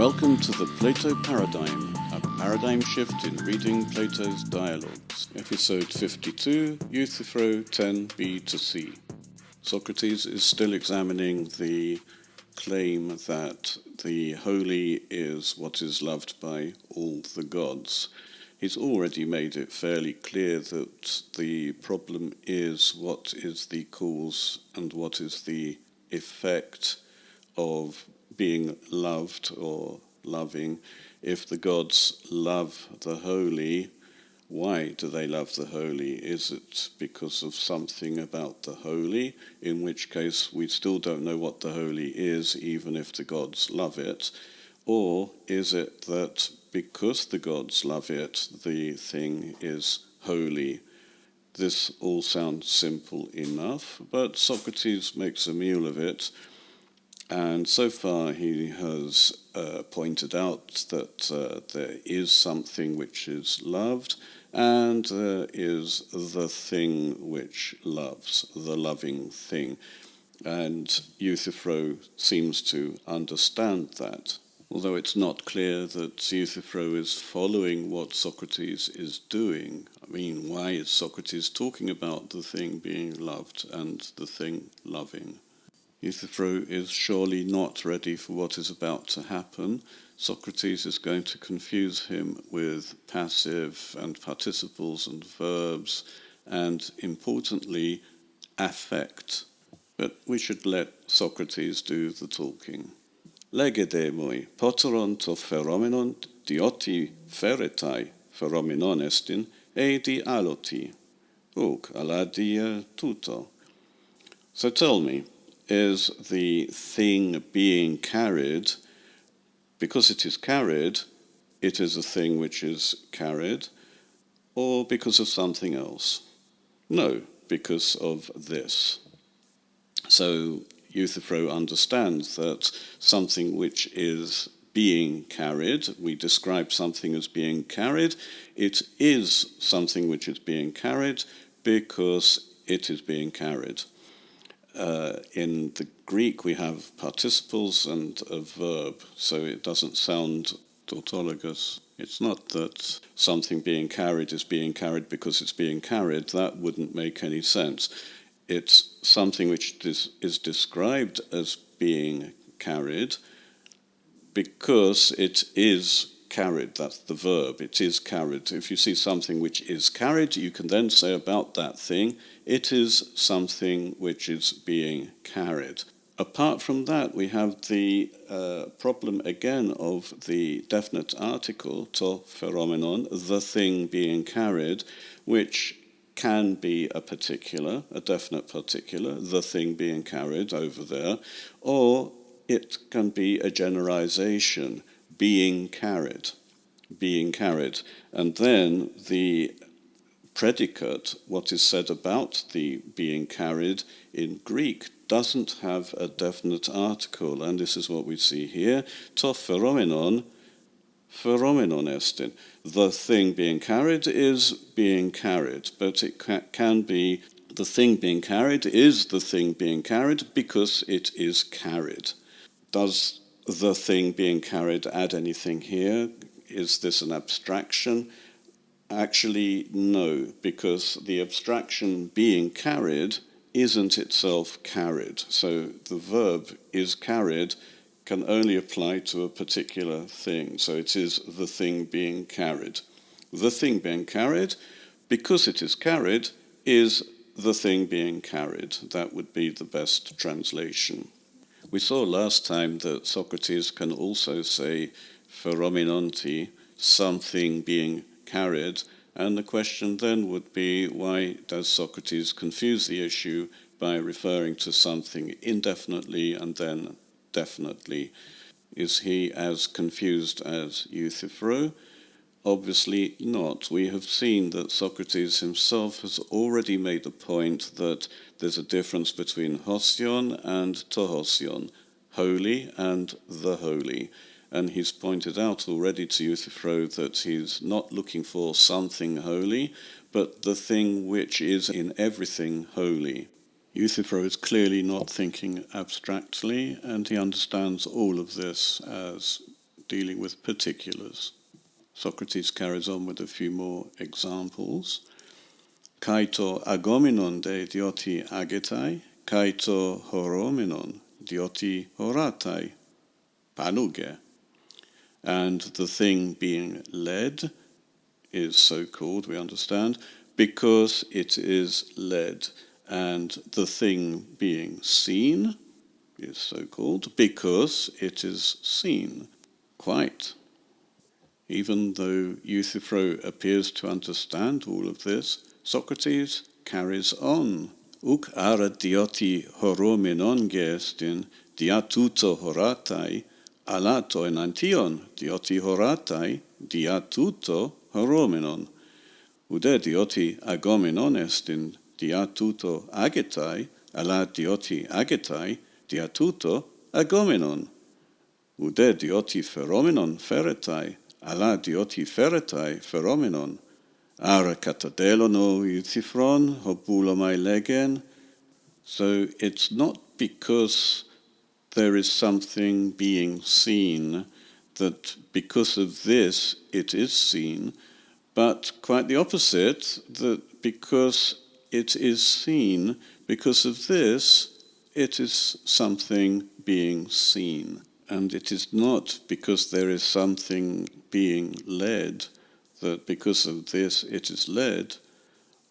Welcome to the Plato Paradigm, a paradigm shift in reading Plato's dialogues. Episode 52, Euthyphro 10b to c. Socrates is still examining the claim that the holy is what is loved by all the gods. He's already made it fairly clear that the problem is what is the cause and what is the effect of being loved or loving. If the gods love the holy, why do they love the holy? Is it because of something about the holy, in which case we still don't know what the holy is, even if the gods love it? Or is it that because the gods love it, the thing is holy? This all sounds simple enough, but Socrates makes a meal of it. And so far he has pointed out that there is something which is loved, and there is the thing which loves, the loving thing. And Euthyphro seems to understand that, although it's not clear that Euthyphro is following what Socrates is doing. I mean, why is Socrates talking about the thing being loved and the thing loving? Euthyphro is surely not ready for what is about to happen. Socrates is going to confuse him with passive and participles and verbs, and importantly, affect. But we should let Socrates do the talking. Legedemoi poteron to pheromenon dioti feretai pheromenon estin e di aloti, uk aladia tuto. So tell me, is the thing being carried, because it is carried, it is a thing which is carried, or because of something else? No, because of this. So Euthyphro understands that something which is being carried, we describe something as being carried, it is something which is being carried because it is being carried. In the Greek, we have participles and a verb, so it doesn't sound tautologous. It's not that something being carried is being carried because it's being carried. That wouldn't make any sense. It's something which is described as being carried because it is carried. That's the verb. It is carried. If you see something which is carried, you can then say about that thing, it is something which is being carried. Apart from that, we have the problem again of the definite article, to pheromenon, the thing being carried, which can be a particular, a definite particular, the thing being carried over there, or it can be a generalization, being carried. And then the predicate, what is said about the being carried in Greek, doesn't have a definite article, and this is what we see here. To pheromenon estin. The thing being carried is being carried, but it can be the thing being carried is the thing being carried because it is carried. Does the thing being carried add anything here? Is this an abstraction? Actually, no, because the abstraction being carried isn't itself carried. So the verb is carried can only apply to a particular thing. So it is the thing being carried. The thing being carried, because it is carried, is the thing being carried. That would be the best translation. We saw last time that Socrates can also say pheromenonti, something being carried, and the question then would be, why does Socrates confuse the issue by referring to something indefinitely and then definitely? Is he as confused as Euthyphro? Obviously not. We have seen that Socrates himself has already made the point that there's a difference between hosion and tohosion, holy and the holy. And he's pointed out already to Euthyphro that he's not looking for something holy, but the thing which is in everything holy. Euthyphro is clearly not thinking abstractly, and he understands all of this as dealing with particulars. Socrates carries on with a few more examples. Kaito agomenon de dioti agetai, kaito horomenon dioti horatai, panuge. And the thing being led is so called, we understand, because it is led. And the thing being seen is so called because it is seen. Quite. Even though Euthyphro appears to understand all of this, Socrates carries on. Uk ara dioti horomenon gestin diatuto horatai, alato enantion dioti horatai diatuto horomenon. Ude dioti agomenon estin diatuto agetai, ala dioti agetai diatuto agomenon. Ude dioti feromenon feretai, ala dioti feretai feromenon. Ara katadelono Euthyphron hobulomai legen. So it's not because there is something being seen that because of this it is seen, but quite the opposite, that because it is seen, because of this, it is something being seen. And it is not because there is something being led, that because of this it is led,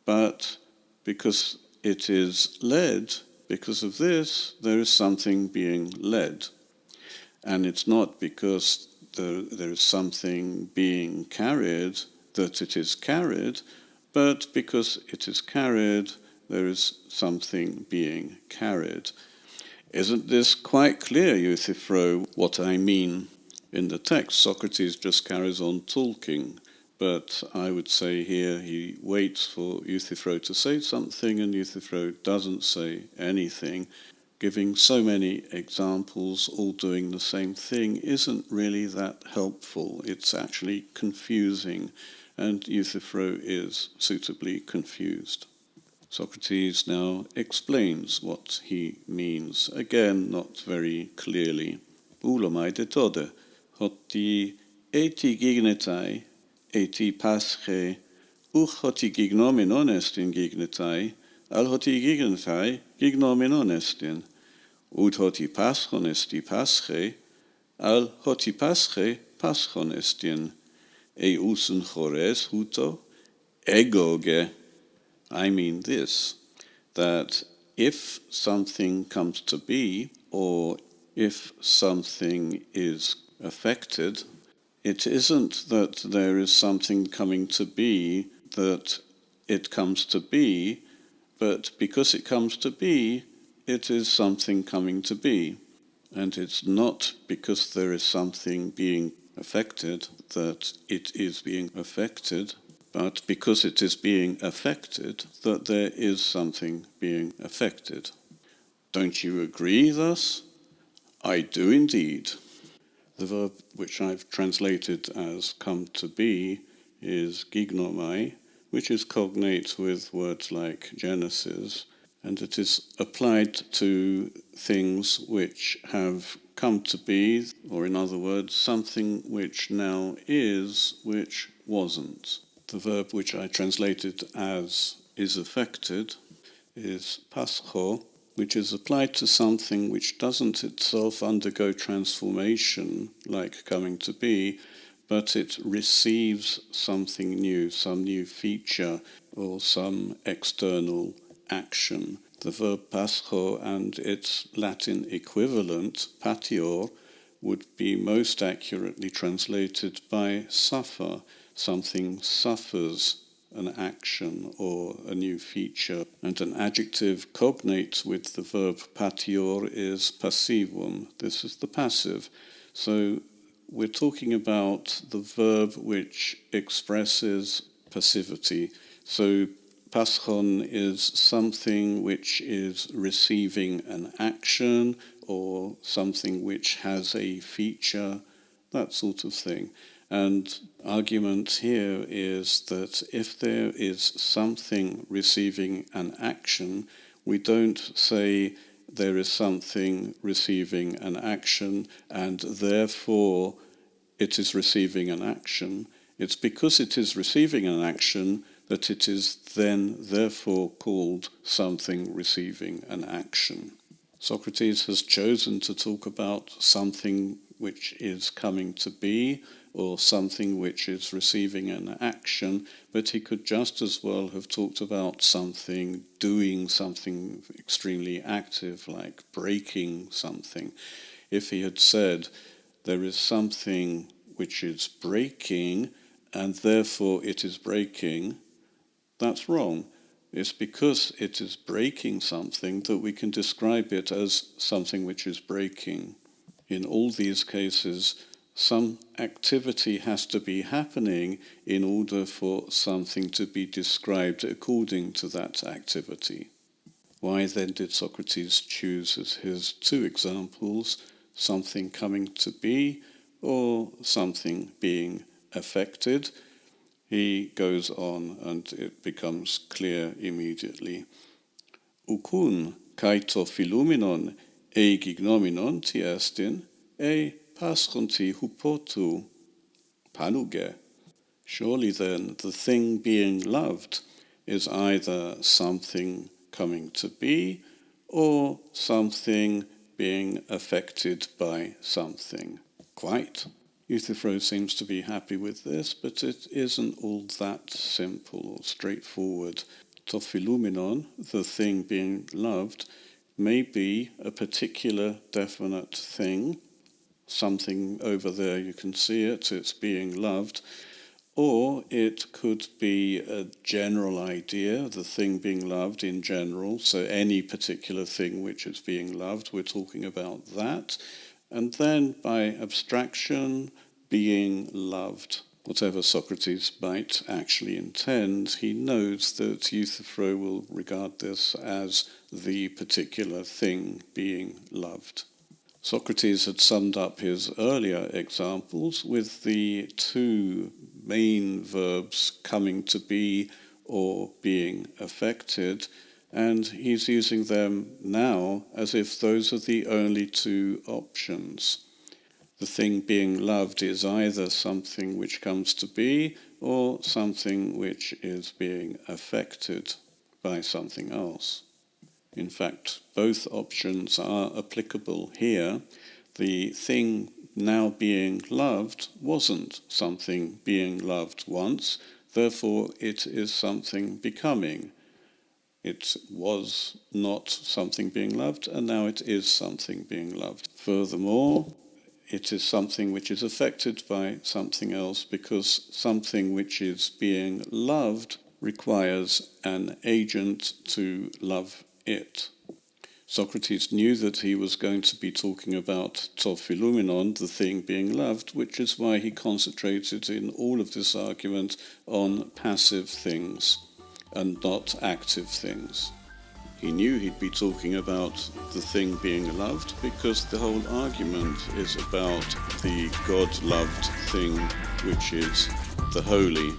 but because it is led, because of this, there is something being led. And it's not because there is something being carried that it is carried, but because it is carried, there is something being carried. Isn't this quite clear, Euthyphro, what I mean? In the text, Socrates just carries on talking, but I would say here he waits for Euthyphro to say something, and Euthyphro doesn't say anything. Giving so many examples, all doing the same thing, isn't really that helpful. It's actually confusing, and Euthyphro is suitably confused. Socrates now explains what he means, again not very clearly. Ulomai de tode, hoti eti gignetai, eti pasche, uch hoti gignomenon estin gignetai, al hoti gignetai gignomenon estin, ut hoti paschon esti pasche, al hoti pasche paschon estin, usun chores huto, egoge. I mean this, that if something comes to be, or if something is affected, it isn't that there is something coming to be that it comes to be, but because it comes to be, it is something coming to be. And it's not because there is something being affected that it is being affected, but because it is being affected, that there is something being affected. Don't you agree thus? I do indeed. The verb which I've translated as come to be is gignomai, which is cognate with words like Genesis, and it is applied to things which have come to be, or in other words, something which now is, which wasn't. The verb which I translated as is affected is pascho, which is applied to something which doesn't itself undergo transformation, like coming to be, but it receives something new, some new feature, or some external action. The verb pascho and its Latin equivalent, patior, would be most accurately translated by suffer. Something suffers an action or a new feature. And an adjective cognate with the verb patior is passivum. This is the passive. So we're talking about the verb which expresses passivity. So paschon is something which is receiving an action or something which has a feature, that sort of thing. And argument here is that if there is something receiving an action, we don't say there is something receiving an action and therefore it is receiving an action. It's because it is receiving an action that it is then therefore called something receiving an action. Socrates has chosen to talk about something which is coming to be or something which is receiving an action, but he could just as well have talked about something doing something extremely active, like breaking something. If he had said, there is something which is breaking, and therefore it is breaking, that's wrong. It's because it is breaking something that we can describe it as something which is breaking. In all these cases, some activity has to be happening in order for something to be described according to that activity. Why then did Socrates choose as his two examples something coming to be or something being affected? He goes on and it becomes clear immediately. Ukun kai to philumenon e gignominon tiestin e paschonti hupotu panuge. Surely then the thing being loved is either something coming to be or something being affected by something. Quite. Euthyphro seems to be happy with this, but it isn't all that simple or straightforward. To philumenon, the thing being loved, may be a particular definite thing. Something over there, you can see it, it's being loved. Or it could be a general idea, the thing being loved in general, so any particular thing which is being loved, we're talking about that. And then by abstraction, being loved. Whatever Socrates might actually intend, he knows that Euthyphro will regard this as the particular thing being loved. Socrates had summed up his earlier examples with the two main verbs coming to be or being affected, and he's using them now as if those are the only two options. The thing being loved is either something which comes to be or something which is being affected by something else. In fact, both options are applicable here. The thing now being loved wasn't something being loved once, therefore it is something becoming. It was not something being loved, and now it is something being loved. Furthermore, it is something which is affected by something else, because something which is being loved requires an agent to love it. Socrates knew that he was going to be talking about to philumenon, the thing being loved, which is why he concentrated in all of this argument on passive things and not active things. He knew he'd be talking about the thing being loved because the whole argument is about the God-loved thing, which is the holy.